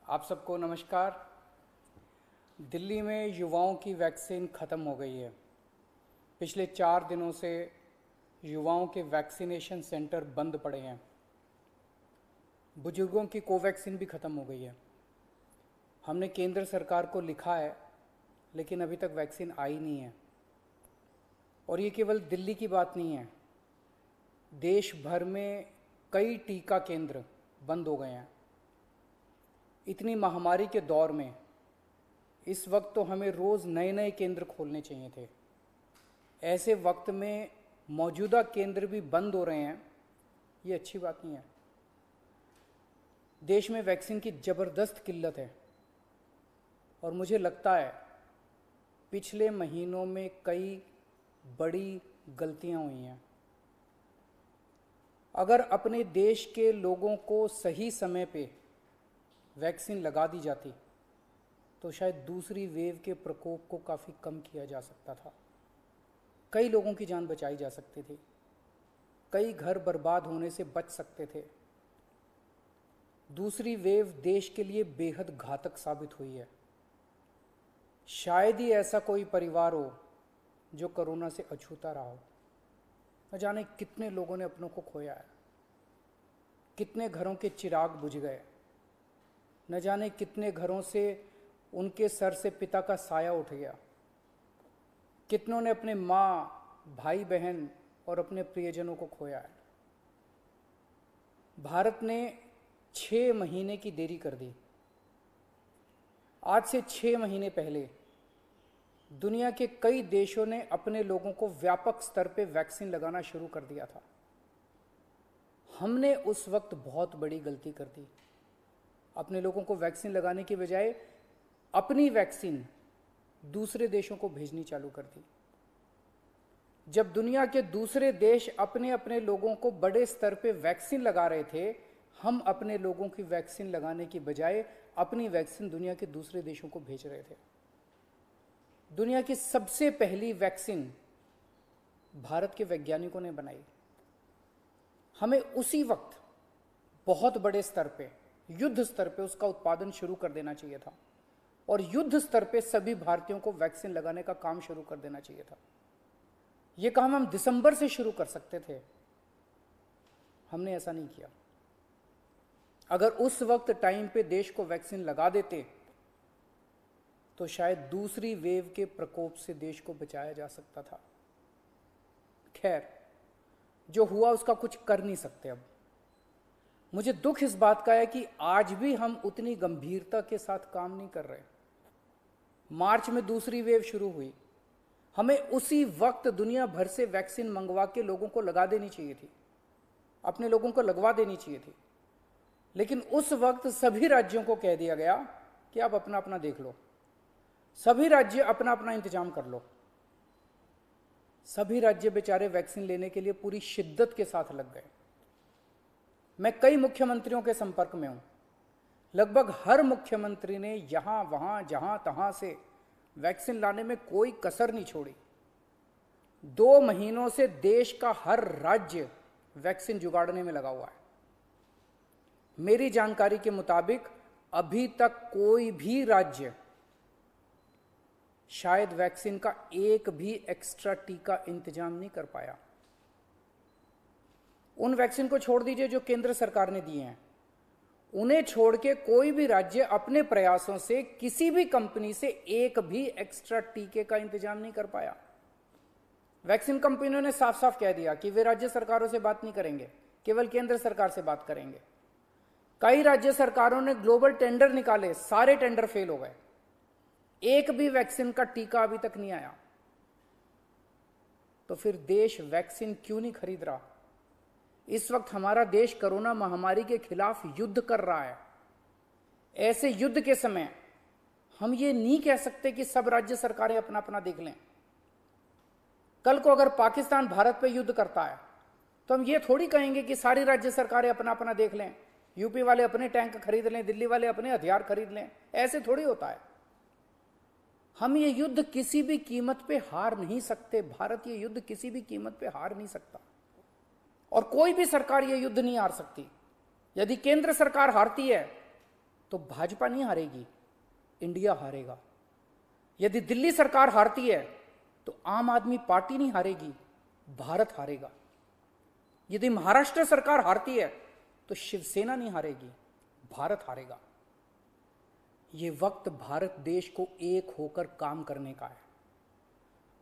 आप सबको नमस्कार। दिल्ली में युवाओं की वैक्सीन ख़त्म हो गई है। पिछले 4 दिनों से युवाओं के वैक्सीनेशन सेंटर बंद पड़े हैं। बुजुर्गों की कोवैक्सीन भी ख़त्म हो गई है। हमने केंद्र सरकार को लिखा है, लेकिन अभी तक वैक्सीन आई नहीं है। और ये केवल दिल्ली की बात नहीं है, देश भर में कई टीका केंद्र बंद हो गए हैं। इतनी महामारी के दौर में इस वक्त तो हमें रोज़ नए नए केंद्र खोलने चाहिए थे। ऐसे वक्त में मौजूदा केंद्र भी बंद हो रहे हैं, ये अच्छी बात नहीं है। देश में वैक्सीन की ज़बरदस्त किल्लत है और मुझे लगता है पिछले महीनों में कई बड़ी गलतियां हुई हैं। अगर अपने देश के लोगों को सही समय पे वैक्सीन लगा दी जाती तो शायद दूसरी वेव के प्रकोप को काफ़ी कम किया जा सकता था। कई लोगों की जान बचाई जा सकती थी, कई घर बर्बाद होने से बच सकते थे। दूसरी वेव देश के लिए बेहद घातक साबित हुई है। शायद ही ऐसा कोई परिवार हो जो कोरोना से अछूता रहा हो। न जाने कितने लोगों ने अपनों को खोया है, कितने घरों के चिराग बुझ गए, न जाने कितने घरों से उनके सर से पिता का साया उठ गया, कितनों ने अपने माँ, भाई बहन और अपने प्रियजनों को खोया है। भारत ने 6 महीने की देरी कर दी। आज से 6 महीने पहले दुनिया के कई देशों ने अपने लोगों को व्यापक स्तर पे वैक्सीन लगाना शुरू कर दिया था। हमने उस वक्त बहुत बड़ी गलती कर दी। अपने लोगों को वैक्सीन लगाने की बजाय अपनी वैक्सीन दूसरे देशों को भेजनी चालू कर दी। जब दुनिया के दूसरे देश अपने अपने लोगों को बड़े स्तर पे वैक्सीन लगा रहे थे, हम अपने लोगों की वैक्सीन लगाने की बजाय अपनी वैक्सीन दुनिया के दूसरे देशों को भेज रहे थे। दुनिया की सबसे पहली वैक्सीन भारत के वैज्ञानिकों ने बनाई। हमें उसी वक्त बहुत बड़े स्तर पे, युद्ध स्तर पे उसका उत्पादन शुरू कर देना चाहिए था और युद्ध स्तर पे सभी भारतीयों को वैक्सीन लगाने का काम शुरू कर देना चाहिए था। यह काम हम दिसंबर से शुरू कर सकते थे, हमने ऐसा नहीं किया। अगर उस वक्त टाइम पे देश को वैक्सीन लगा देते तो शायद दूसरी वेव के प्रकोप से देश को बचाया जा सकता था। खैर, जो हुआ उसका कुछ कर नहीं सकते। अब मुझे दुख इस बात का है कि आज भी हम उतनी गंभीरता के साथ काम नहीं कर रहे। मार्च में दूसरी वेव शुरू हुई, हमें उसी वक्त दुनिया भर से वैक्सीन मंगवा के लोगों को लगा देनी चाहिए थी, अपने लोगों को लगवा देनी चाहिए थी। लेकिन उस वक्त सभी राज्यों को कह दिया गया कि आप अपना अपना देख लो, सभी राज्य अपना अपना इंतजाम कर लो। सभी राज्य बेचारे वैक्सीन लेने के लिए पूरी शिद्दत के साथ लग गए। मैं कई मुख्यमंत्रियों के संपर्क में हूं। लगभग हर मुख्यमंत्री ने यहां वहां जहां तहां से वैक्सीन लाने में कोई कसर नहीं छोड़ी। 2 महीनों से देश का हर राज्य वैक्सीन जुगाड़ने में लगा हुआ है। मेरी जानकारी के मुताबिक अभी तक कोई भी राज्य शायद वैक्सीन का एक भी एक्स्ट्रा टीका इंतजाम नहीं कर पाया। उन वैक्सीन को छोड़ दीजिए जो केंद्र सरकार ने दिए हैं, उन्हें छोड़ के कोई भी राज्य अपने प्रयासों से किसी भी कंपनी से एक भी एक्स्ट्रा टीके का इंतजाम नहीं कर पाया। वैक्सीन कंपनियों ने साफ साफ कह दिया कि वे राज्य सरकारों से बात नहीं करेंगे, केवल केंद्र सरकार से बात करेंगे। कई राज्य सरकारों ने ग्लोबल टेंडर निकाले, सारे टेंडर फेल हो गए। एक भी वैक्सीन का टीका अभी तक नहीं आया। तो फिर देश वैक्सीन क्यों नहीं खरीद रहा? इस वक्त हमारा देश कोरोना महामारी के खिलाफ युद्ध कर रहा है। ऐसे युद्ध के समय हम ये नहीं कह सकते कि सब राज्य सरकारें अपना अपना देख लें। कल को अगर पाकिस्तान भारत पे युद्ध करता है तो हम ये थोड़ी कहेंगे कि सारी राज्य सरकारें अपना अपना देख लें, यूपी वाले अपने टैंक खरीद लें, दिल्ली वाले अपने हथियार खरीद लें। ऐसे थोड़ी होता है। हम ये युद्ध किसी भी कीमत पे हार नहीं सकते। भारत ये युद्ध किसी भी कीमत पे हार नहीं सकता और कोई भी सरकार ये युद्ध नहीं हार सकती। यदि केंद्र सरकार हारती है तो भाजपा नहीं हारेगी, इंडिया हारेगा। यदि दिल्ली सरकार हारती है तो आम आदमी पार्टी नहीं हारेगी, भारत हारेगा। यदि महाराष्ट्र सरकार हारती है तो शिवसेना नहीं हारेगी, भारत हारेगा। ये वक्त भारत देश को एक होकर काम करने का है।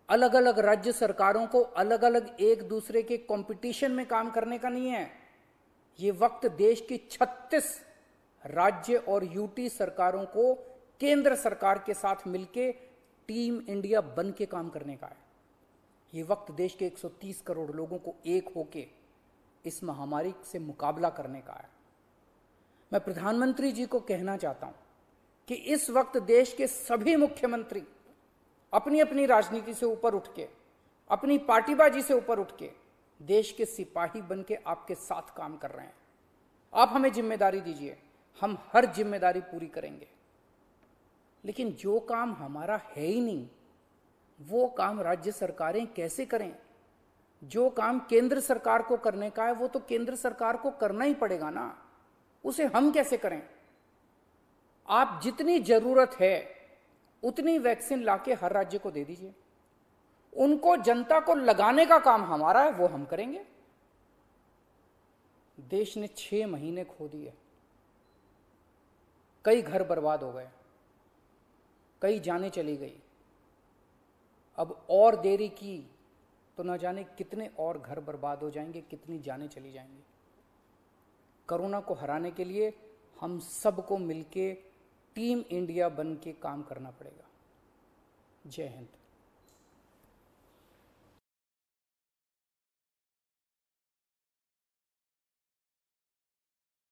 अलग अलग राज्य सरकारों को अलग अलग एक दूसरे के कंपटीशन में काम करने का नहीं है। ये वक्त देश की 36 राज्य और यूटी सरकारों को केंद्र सरकार के साथ मिलकर टीम इंडिया बन के काम करने का है। ये वक्त देश के 130 करोड़ लोगों को एक होके इस महामारी से मुकाबला करने का है। मैं प्रधानमंत्री जी को कहना चाहता हूं कि इस वक्त देश के सभी मुख्यमंत्री अपनी अपनी राजनीति से ऊपर उठ के, अपनी पार्टीबाजी से ऊपर उठ के देश के सिपाही बन के आपके साथ काम कर रहे हैं। आप हमें जिम्मेदारी दीजिए, हम हर जिम्मेदारी पूरी करेंगे। लेकिन जो काम हमारा है ही नहीं, वो काम राज्य सरकारें कैसे करें? जो काम केंद्र सरकार को करने का है वो तो केंद्र सरकार को करना ही पड़ेगा ना, उसे हम कैसे करें? आप जितनी जरूरत है उतनी वैक्सीन लाके हर राज्य को दे दीजिए। उनको जनता को लगाने का काम हमारा है, वो हम करेंगे। देश ने 6 महीने खो दिए, कई घर बर्बाद हो गए, कई जानें चली गई। अब और देरी की तो न जाने कितने और घर बर्बाद हो जाएंगे, कितनी जानें चली जाएंगी। कोरोना को हराने के लिए हम सबको मिलके टीम इंडिया बन के काम करना पड़ेगा। जय हिंद।